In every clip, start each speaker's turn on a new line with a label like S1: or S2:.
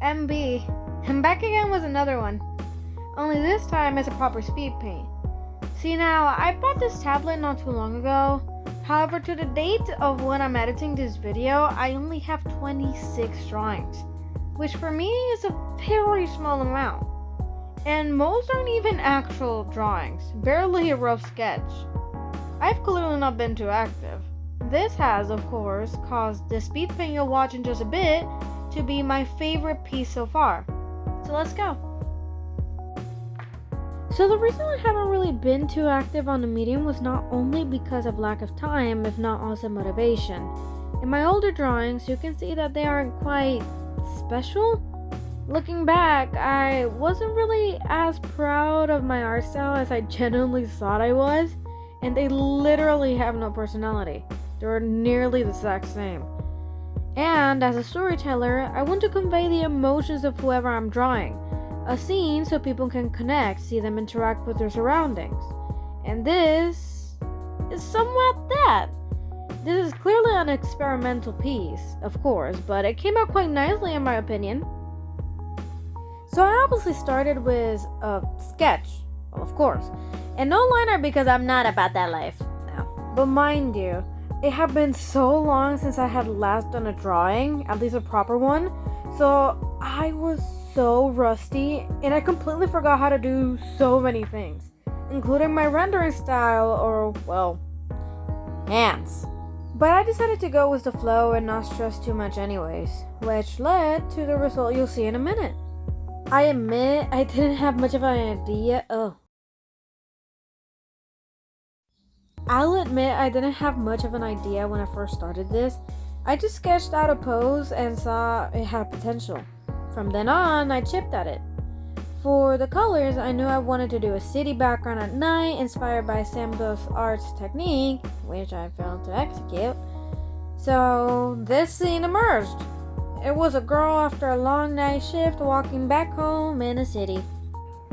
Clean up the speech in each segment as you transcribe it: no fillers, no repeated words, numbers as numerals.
S1: MB. And back again with another one. Only this time it's a proper speed paint. See now, I bought this tablet not too long ago. However, to the date of when I'm editing this video, I only have 26 drawings, which for me is a very small amount. And most aren't even actual drawings, barely a rough sketch. I've clearly not been too active. This has, of course, caused the speed paint you'll watch in just a bit to be my favorite piece so far. So let's go. So the reason I haven't really been too active on the medium was not only because of lack of time, if not also motivation. In my older drawings, you can see that they aren't quite special. Looking back, I wasn't really as proud of my art style as I genuinely thought I was, and they literally have no personality. They're nearly the exact same. And as a storyteller, I want to convey the emotions of whoever I'm drawing. A scene so people can connect, see them interact with their surroundings. And this is somewhat that. This is clearly an experimental piece, of course, but it came out quite nicely in my opinion. So I obviously started with a sketch, well, of course, and no liner because I'm not about that life. No. But mind you, it had been so long since I had last done a drawing, at least a proper one, so I was so rusty and I completely forgot how to do so many things, including my rendering style or, well, hands. But I decided to go with the flow and not stress too much anyways, which led to the result you'll see in a minute. I admit I didn't have much of an idea. I'll admit I didn't have much of an idea when I first started this. I just sketched out a pose and saw it had potential. From then on, I chipped at it. For the colors, I knew I wanted to do a city background at night inspired by Samdo's art's technique, which I failed to execute. So this scene emerged. It was a girl after a long night shift walking back home in a city.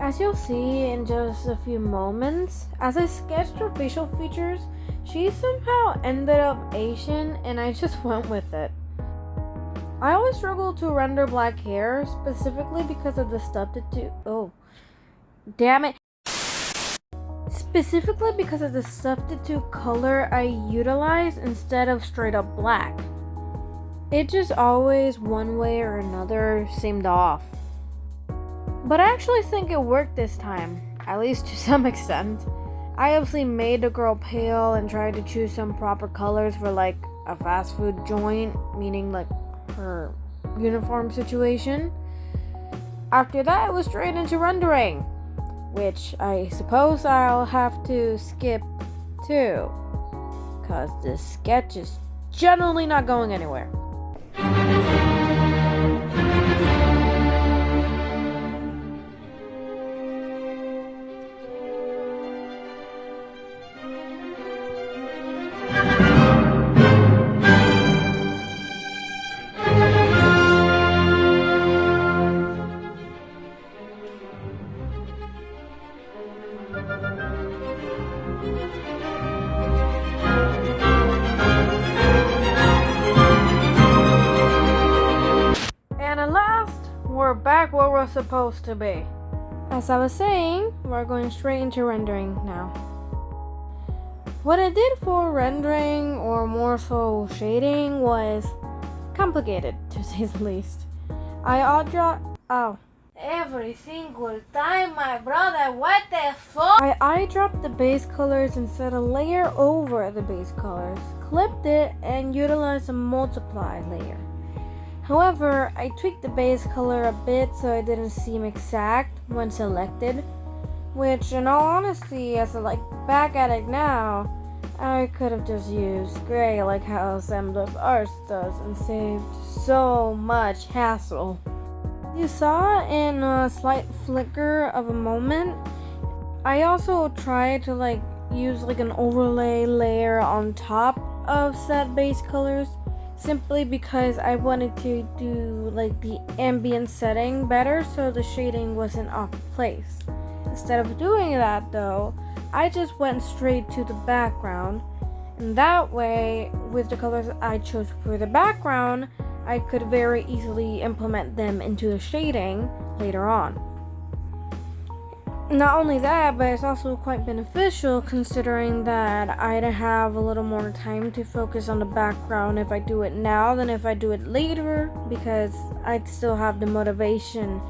S1: As you'll see in just a few moments, as I sketched her facial features, she somehow ended up Asian and I just went with it. I always struggle to render black hair, specifically because of the substitute Specifically because of the substitute color I utilize instead of straight up black. It just always, one way or another, seemed off. But I actually think it worked this time, at least to some extent. I obviously made the girl pale and tried to choose some proper colors for like a fast food joint, meaning like her uniform situation. After that, it was straight into rendering, which I suppose I'll have to skip too, cause this sketch is generally not going anywhere. And at last, we're back where we're supposed to be. As I was saying, we're going straight into rendering now. What I did for rendering, or more so shading, was complicated, to say the least. Every single time, my brother, what the fuck? I eye dropped the base colors and set a layer over the base colors, clipped it, and utilized a multiply layer. However, I tweaked the base color a bit so it didn't seem exact when selected, which in all honesty, as I look back at it now, I could have just used gray like how Samdo's art does and saved so much hassle. You saw in a slight flicker of a moment, I also tried to use an overlay layer on top of said base colors, simply because I wanted to do the ambient setting better so the shading wasn't off place. Instead of doing that though, I just went straight to the background, and that way, with the colors I chose for the background, I could very easily implement them into the shading later on. Not only that, but it's also quite beneficial considering that I'd have a little more time to focus on the background if I do it now than if I do it later, because I'd still have the motivation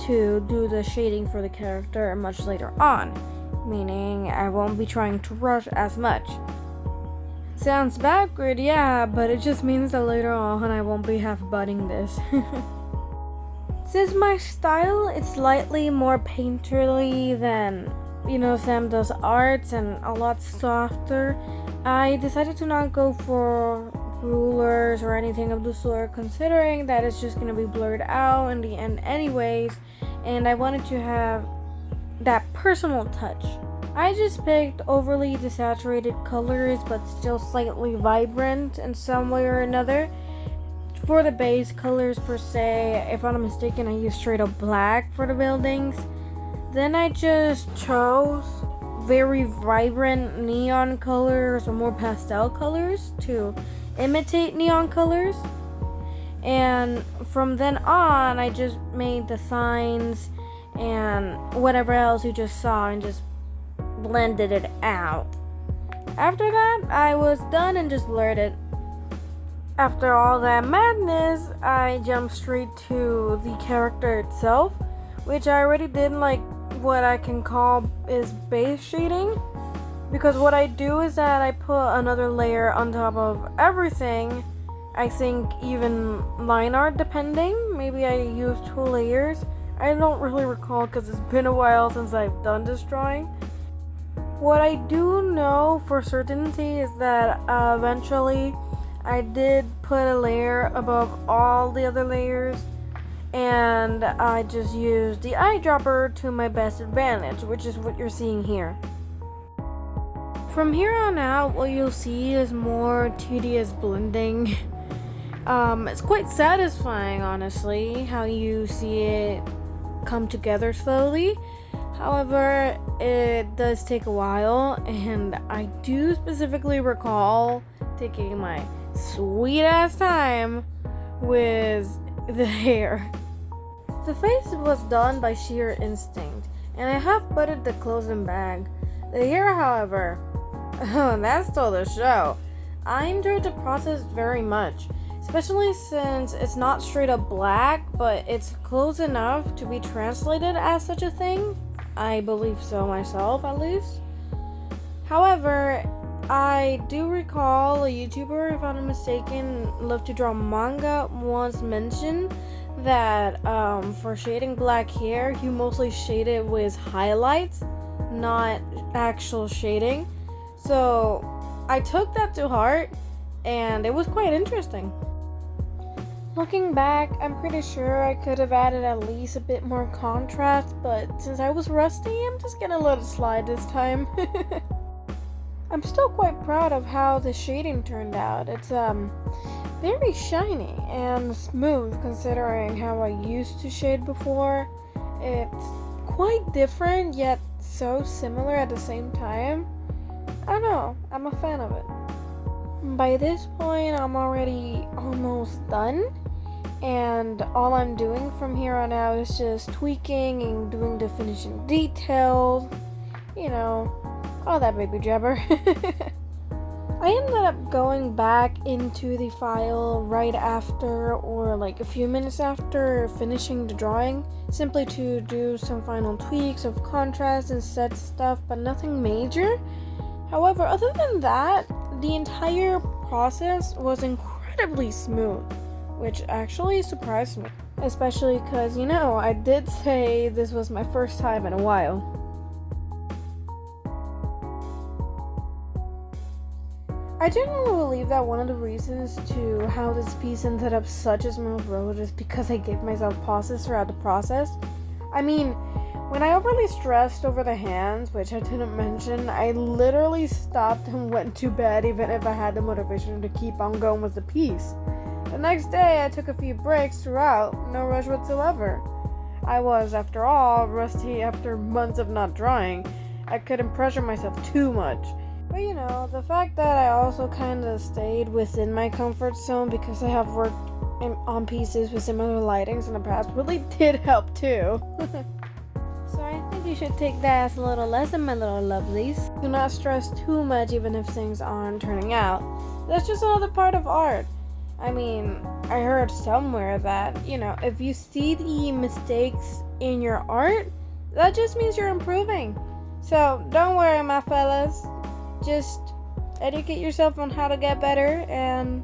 S1: to do the shading for the character much later on, meaning I won't be trying to rush as much. Sounds backward, yeah, but it just means that later on I won't be half-butting this. Since my style is slightly more painterly than, Sam does arts and a lot softer, I decided to not go for rulers or anything of the sort, considering that it's just going to be blurred out in the end anyways, and I wanted to have that personal touch. I just picked overly desaturated colors but still slightly vibrant in some way or another. For the base colors per se, if I'm not mistaken, I used straight up black for the buildings. Then I just chose very vibrant neon colors or more pastel colors to imitate neon colors. And from then on, I just made the signs and whatever else you just saw and just blended it out. After that, I was done and just blurred it. After all that madness, I jumped straight to the character itself, which I already did like what I can call is base shading, because what I do is that I put another layer on top of everything. I think even line art depending, maybe I use 2 layers. I don't really recall because it's been a while since I've done this drawing. What I do know for certainty is that eventually I did put a layer above all the other layers, and I just used the eyedropper to my best advantage, which is what you're seeing here. From here on out, what you'll see is more tedious blending. It's quite satisfying, honestly, how you see it come together slowly. However, it does take a while, and I do specifically recall taking my sweet ass time with the hair. The face was done by sheer instinct, and I half butted the closing bag. The hair, however, that stole the show. I enjoyed the process very much, especially since it's not straight up black, but it's close enough to be translated as such a thing. I believe so myself, at least. However, I do recall a YouTuber, if I'm not mistaken, Love to Draw Manga, once mentioned that for shading black hair, you mostly shade it with highlights, not actual shading. So I took that to heart, and it was quite interesting. Looking back, I'm pretty sure I could have added at least a bit more contrast, but since I was rusty, I'm just gonna let it slide this time. I'm still quite proud of how the shading turned out. It's very shiny and smooth considering how I used to shade before. It's quite different yet so similar at the same time. I don't know, I'm a fan of it. By this point, I'm already almost done, and all I'm doing from here on out is just tweaking and doing the finishing details, all that baby jabber. I ended up going back into the file right after, or like a few minutes after finishing the drawing, simply to do some final tweaks of contrast and set stuff, but nothing major. However, other than that, the entire process was incredibly smooth, which actually surprised me, especially because, I did say this was my first time in a while. I genuinely believe that one of the reasons to how this piece ended up such a smooth road is because I gave myself pauses throughout the process. I mean, when I overly stressed over the hands, which I didn't mention, I literally stopped and went to bed even if I had the motivation to keep on going with the piece. The next day, I took a few breaks throughout, no rush whatsoever. I was, after all, rusty after months of not drawing. I couldn't pressure myself too much. But the fact that I also kind of stayed within my comfort zone because I have worked on pieces with similar lightings in the past really did help too. So I think you should take that as a little lesson, my little lovelies. Do not stress too much even if things aren't turning out. That's just another part of art. I mean, I heard somewhere that, if you see the mistakes in your art, that just means you're improving. So don't worry, my fellas. Just educate yourself on how to get better and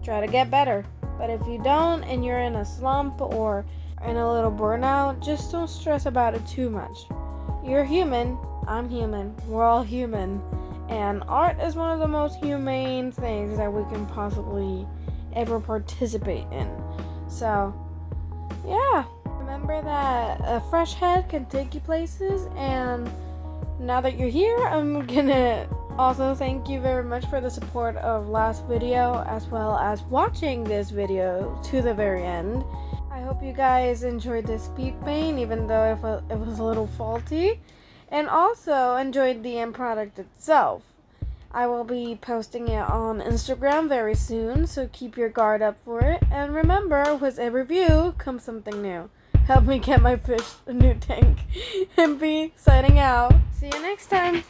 S1: try to get better. But if you don't and you're in a slump or in a little burnout, just don't stress about it too much. You're human. I'm human. We're all human. And art is one of the most humane things that we can possibly ever participate in. So, yeah. Remember that a fresh head can take you places. And now that you're here, I'm gonna also thank you very much for the support of last video, as well as watching this video to the very end. I hope you guys enjoyed this speed paint, even though it was a little faulty, and also enjoyed the end product itself. I will be posting it on Instagram very soon, so keep your guard up for it. And remember, with every view comes something new. Help me get my fish a new tank. MP signing out. See you next time.